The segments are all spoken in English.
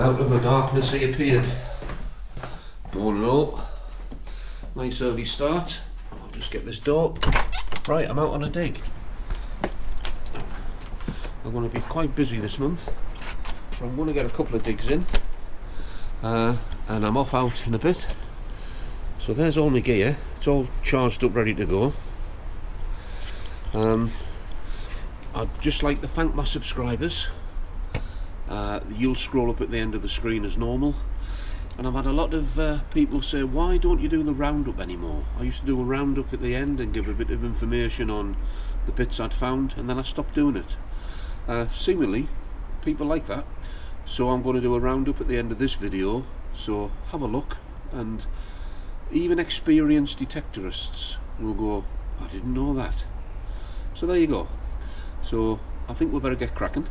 out of the darkness he appeared. All in all, nice early start. I'll just get this door. Right, I'm out on a dig. I'm going to be quite busy this month, so I'm going to get a couple of digs in, and I'm off out in a bit. So there's all my gear. It's all charged up, ready to go. I'd just like to thank my subscribers. You'll scroll up at the end of the screen as normal, and I've had a lot of people say, why don't you do the roundup anymore? I used to do a roundup at the end and give a bit of information on the bits I'd found, and then I stopped doing it. Seemingly people like that, so I'm going to do a roundup at the end of this video, so have a look, and even experienced detectorists will go, I didn't know that. So there you go. So I think we better get cracking,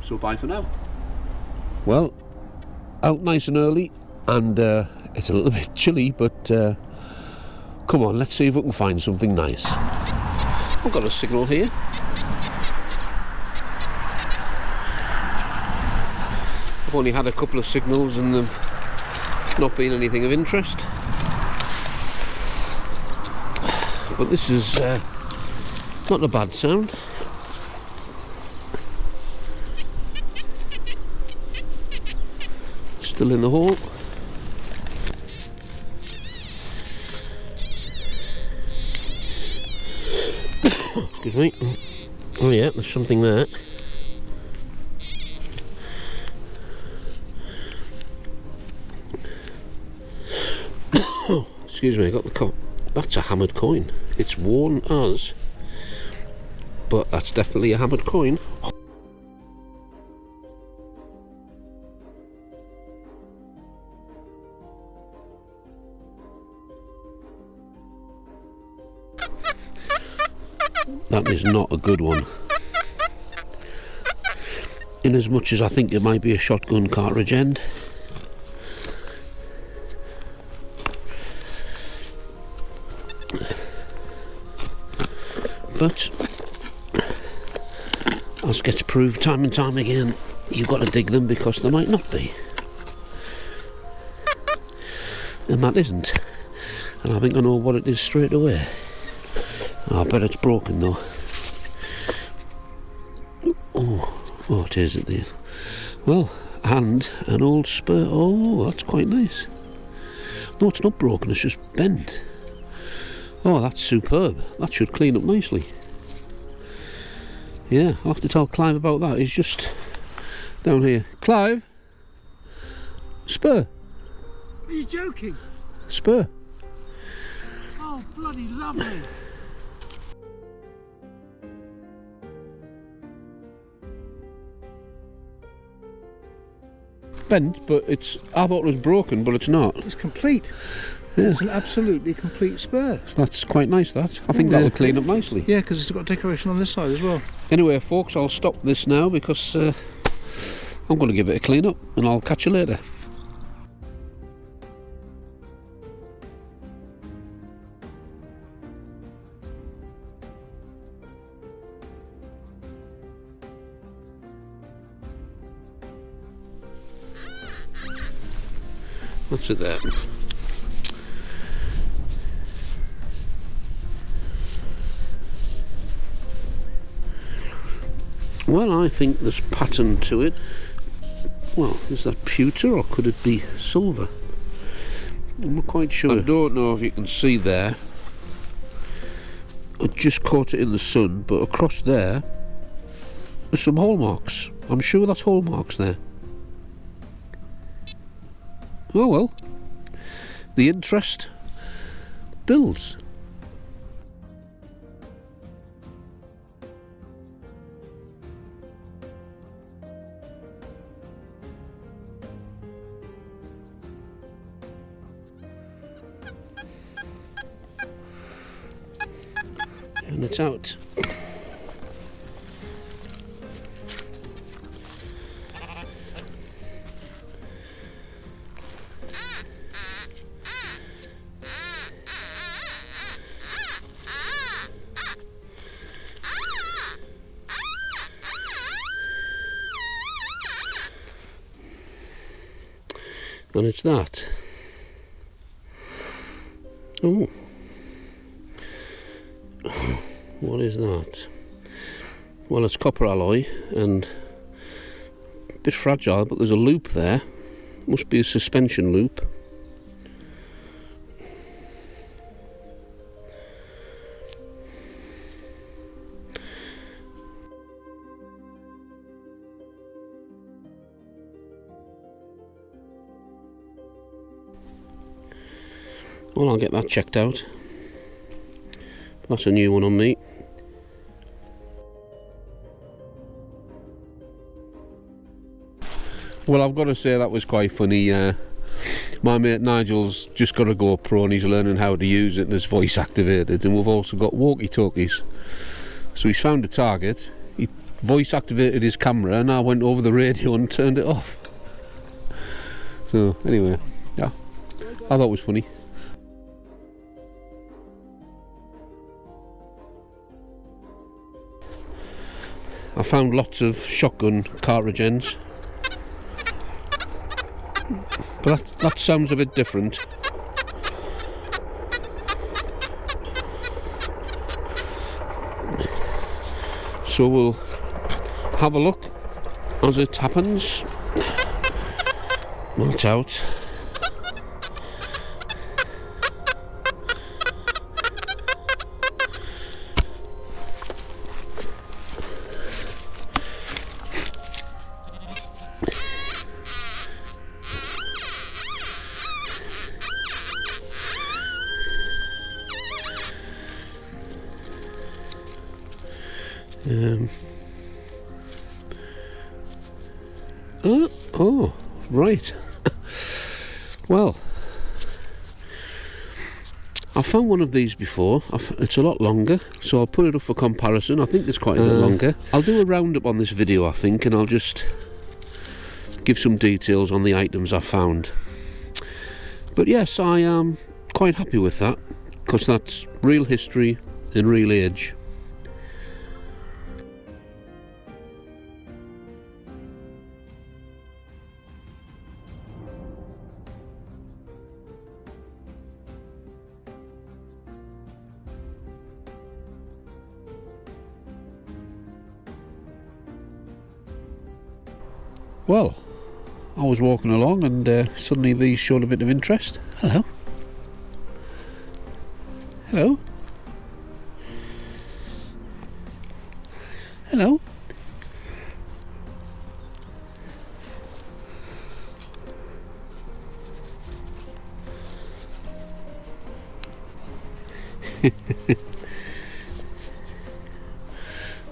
so bye for now. Well, out nice and early, and it's a little bit chilly, but come on, let's see if we can find something nice. I've got a signal here. I've only had a couple of signals and they've not been anything of interest, but this is not a bad sound. Still in the hole. Excuse me. Oh yeah, there's something there. Excuse me, I got the coin. That's a hammered coin. It's worn as, but that's definitely a hammered coin. That is not a good one. In as much as I think it might be a shotgun cartridge end. But as gets proved time and time again, you've got to dig them because there might not be. And that isn't. And I think I know what it is straight away. Oh, I bet it's broken though. Oh, it is at the end. Well, and an old spur. Oh, that's quite nice. No, it's not broken, it's just bent. Oh, that's superb. That should clean up nicely. Yeah, I'll have to tell Clive about that. He's just down here. Clive? Spur. Are you joking? Spur. Oh, bloody lovely. Bent, but it's. I thought it was broken, but it's not. It's complete. Yeah. It's an absolutely complete spur. So that's quite nice, that. I think that'll clean up nicely. Yeah, because it's got decoration on this side as well. Anyway, folks, I'll stop this now because I'm going to give it a clean up, and I'll catch you later. What's it there? Well, I think there's pattern to it. Well, is that pewter or could it be silver? I'm not quite sure. I don't know if you can see there. I just caught it in the sun, but across there there's some hole marks. I'm sure that's hole marks there. Oh well, the interest builds. And it's out. And it's that. Oh. What is that? Well, it's copper alloy and a bit fragile, but there's a loop there. Must be a suspension loop. Well, I'll get that checked out. That's a new one on me. Well, I've got to say that was quite funny. My mate Nigel's just got a GoPro and he's learning how to use it, and it's voice activated, and we've also got walkie-talkies. So he's found a target, he voice activated his camera, and I went over the radio and turned it off. So anyway, yeah, I thought it was funny. I found lots of shotgun cartridge ends, but that sounds a bit different. So we'll have a look as it happens. Well, it's out. Oh, right. Well, I found one of these before. It's a lot longer, so I'll put it up for comparison. I think it's quite a bit longer. I'll do a roundup on this video, I think, and I'll just give some details on the items I found. But yes, I am quite happy with that, because that's real history in real age. Well, I was walking along and suddenly these showed a bit of interest. Hello. Hello. Hello.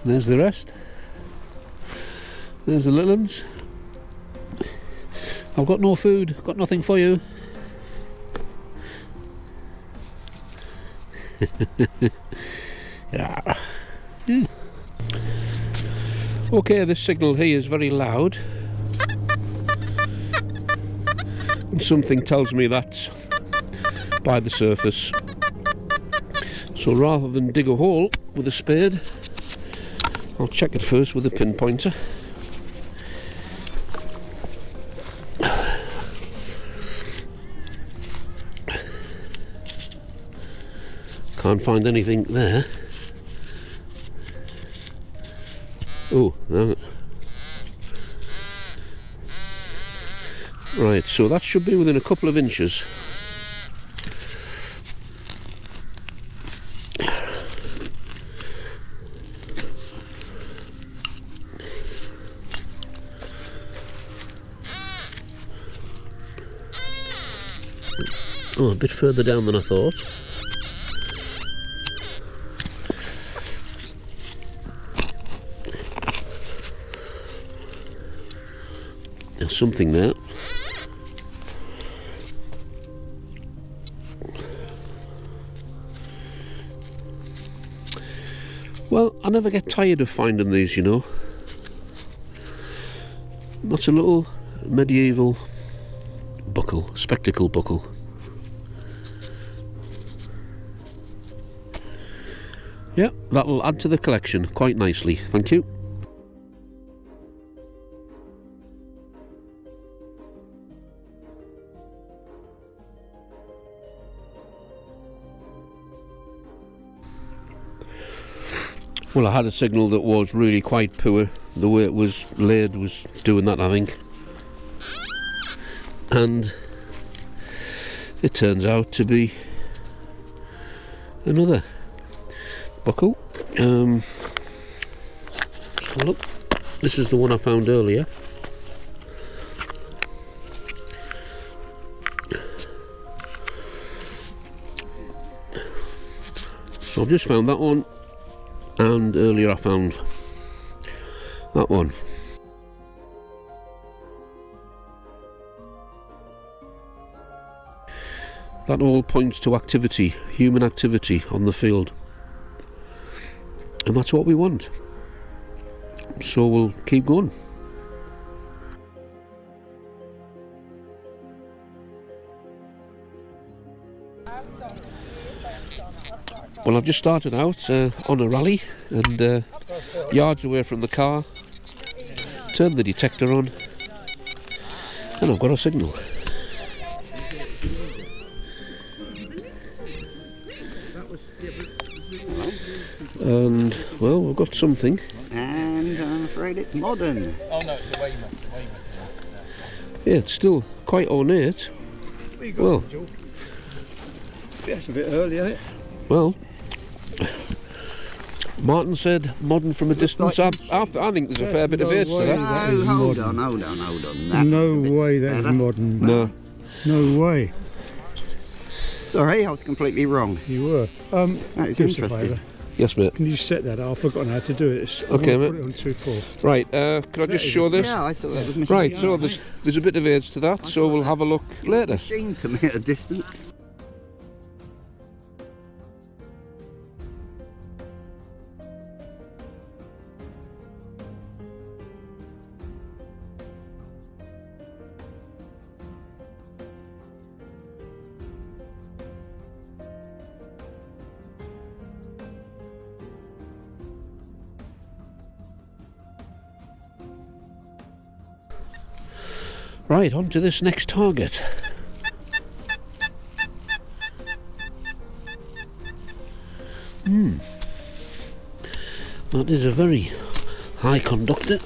There's the rest. There's the little ones. I've got no food, got nothing for you. Yeah. Okay, this signal here is very loud. And something tells me that's by the surface. So rather than dig a hole with a spade, I'll check it first with a pinpointer. Can't find anything there. Oh, no. Right, so that should be within a couple of inches. Oh, a bit further down than I thought. There's something there. Well, I never get tired of finding these, you know. That's a little medieval buckle, spectacle buckle. Yeah, that'll add to the collection quite nicely, thank you. Well, I had a signal that was really quite poor. The way it was laid was doing that, I think. And it turns out to be another buckle. Let's have a look. This is the one I found earlier. So I've just found that one, and earlier I found that one. That all points to activity, human activity on the field. And that's what we want. So we'll keep going. Well, I've just started out on a rally, and yards away from the car, turned the detector on, and I've got a signal. And, well, we've got something. And I'm afraid it's modern. Oh no, it's a Weymouth. Yeah, it's still quite ornate. Well, Yeah, it's a bit early, isn't it? well, Martin said modern from a distance. I think there's a fair bit of age to that. That is hold modern. on. That's No a bit way that is better. modern. No. No way. Sorry, I was completely wrong. You were. That is do us a interesting. favour. Yes, mate. Can you set that up? I've forgotten how to do it. Okay, I mate. put it on 2.4. Right, could I just show this? Yeah, I thought that was machine. Right, so there's a bit of age to that, so we'll have a look later. Machine to me at a distance. Right, on to this next target. That is a very high conductor.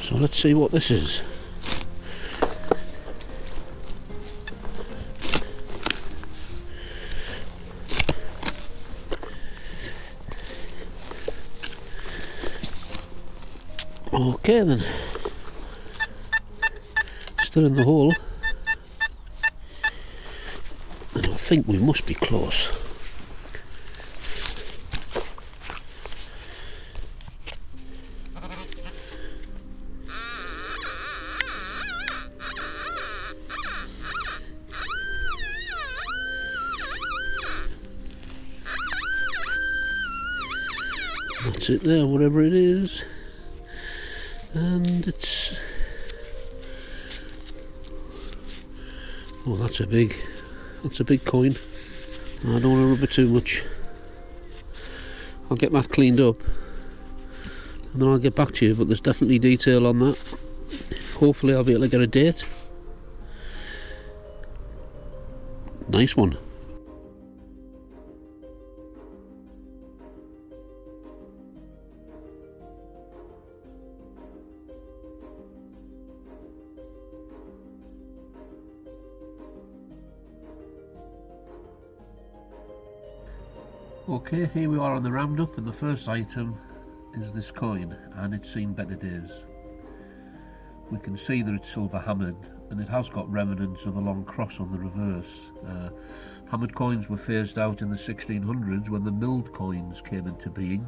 So let's see what this is. Okay then, still in the hole, and I think we must be close. That's it there, whatever it is. And it's, oh, that's a big coin. I don't want to rub it too much. I'll get that cleaned up and then I'll get back to you, but there's definitely detail on that. Hopefully I'll be able to get a date. Nice one. Okay, here we are on the roundup, and the first item is this coin, and it's seen better days. We can see that it's silver hammered, and it has got remnants of a long cross on the reverse. Hammered coins were phased out in the 1600s when the milled coins came into being.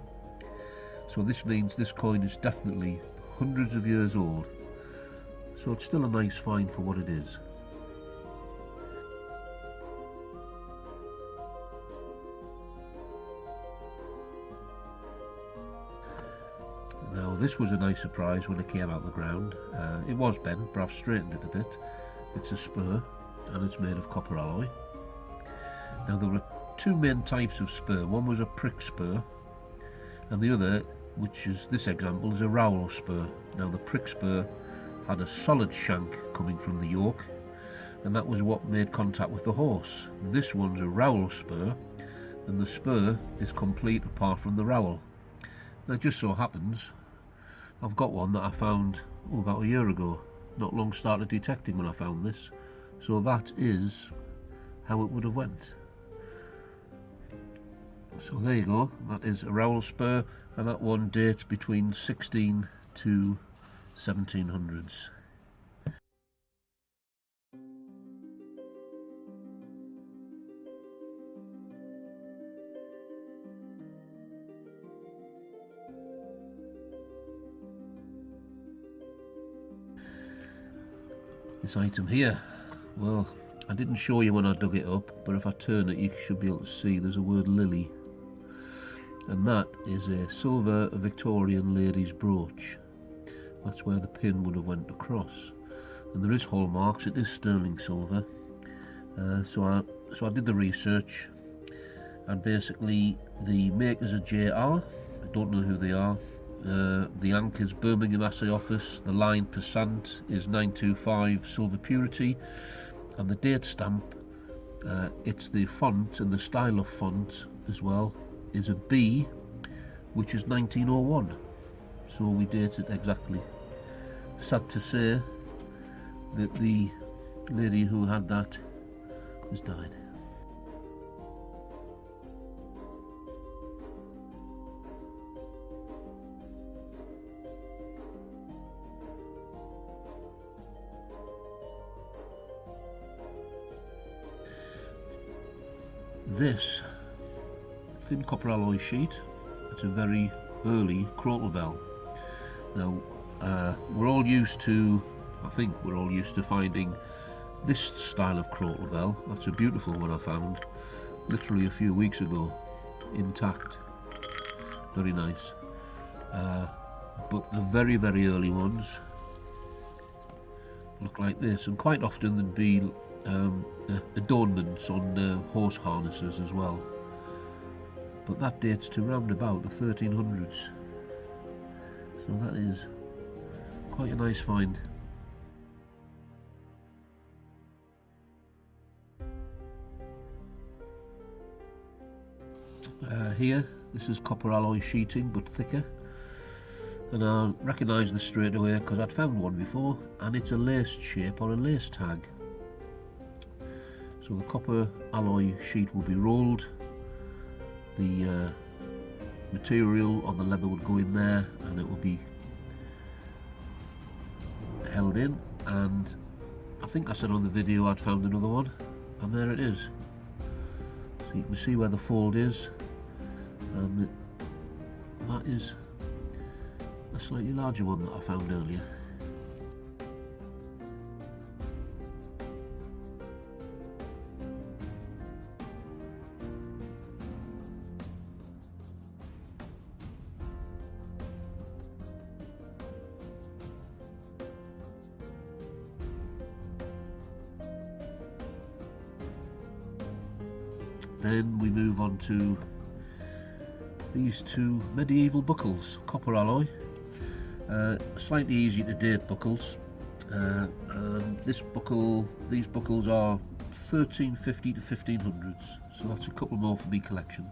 So this means this coin is definitely hundreds of years old. So it's still a nice find for what it is. Now this was a nice surprise when it came out of the ground. It was bent, but I've straightened it a bit. It's a spur and it's made of copper alloy. Now there were two main types of spur. One was a prick spur and the other, which is this example, is a rowel spur. Now the prick spur had a solid shank coming from the yoke, and that was what made contact with the horse. This one's a rowel spur and the spur is complete apart from the rowel. Now it just so happens I've got one that I found about a year ago. Not long started detecting when I found this, so that is how it would have went. So there you go, that is a rowel spur, and that one dates between 16 to 1700s. This item here, well, I didn't show you when I dug it up, but if I turn it you should be able to see there's a word lily, and that is a silver Victorian lady's brooch. That's where the pin would have went across, and there is hallmarks. It is sterling silver. So I did the research, and basically the makers are JR. I don't know who they are. The Ank is Birmingham Assay Office. The line percent is 925 silver purity, and the date stamp, it's the font and the style of font as well, is a B, which is 1901. So we date it exactly. Sad to say that the lady who had that has died. This thin copper alloy sheet, it's a very early crotal bell. Now we're all used to, I think we're all used to finding this style of crotal bell. That's a beautiful one I found literally a few weeks ago, intact, very nice. But the very early ones look like this, and quite often there'd be adornments on horse harnesses as well, but that dates to round about the 1300s, so that is quite a nice find. Here, this is copper alloy sheeting but thicker, and I recognised this straight away because I'd found one before, and it's a laced shape or a lace tag. So the copper alloy sheet will be rolled, the material on the leather would go in there, and it will be held in, and I think I said on the video I'd found another one, and there it is. So you can see where the fold is, and that is a slightly larger one that I found earlier. Then we move on to these two medieval buckles, copper alloy, slightly easier to date buckles, and these buckles are 1350 to 1500s, so that's a couple more for me collection.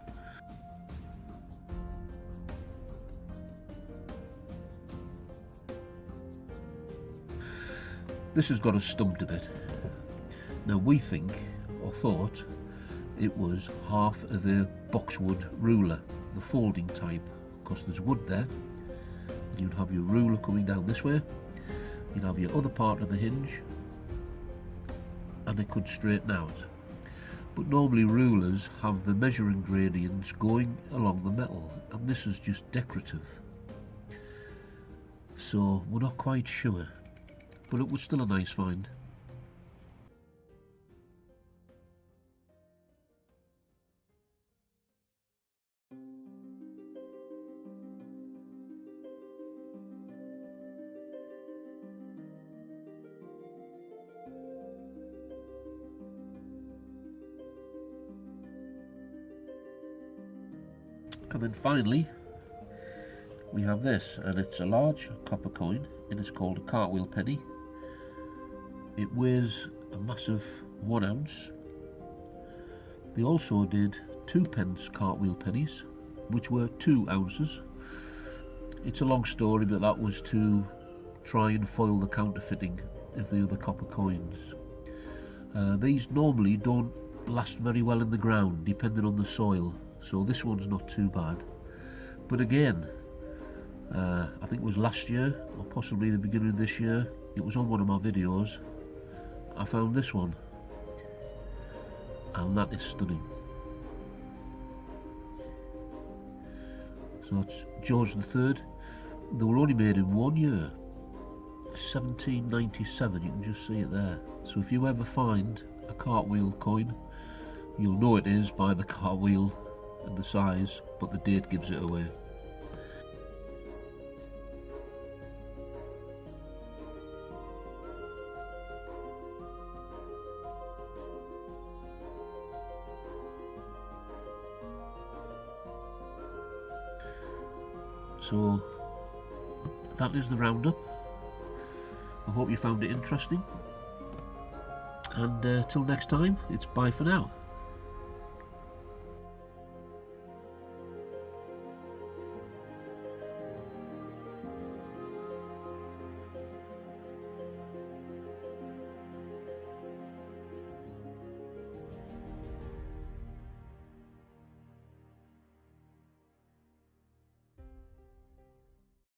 This has got us stumped a bit. Now we think, or thought, it was half of a boxwood ruler, the folding type, because there's wood there, and you'd have your ruler coming down this way, you'd have your other part of the hinge, and it could straighten out. But normally rulers have the measuring gradients going along the metal, and this is just decorative. So we're not quite sure, but it was still a nice find. And then finally we have this, and it's a large copper coin, and it's called a Cartwheel penny. It weighs a massive 1 ounce. They also did 2p cartwheel pennies, which were 2 ounces. It's a long story, but that was to try and foil the counterfeiting of the other copper coins. These normally don't last very well in the ground, depending on the soil, so this one's not too bad. But again, I think it was last year, or possibly the beginning of this year, it was on one of my videos, I found this one, and that is stunning. So that's George III. They were only made in 1 year, 1797, you can just see it there. So if you ever find a cartwheel coin, you'll know it is by the cartwheel and the size, but the date gives it away. So that is the roundup. I hope you found it interesting, and till next time, it's bye for now.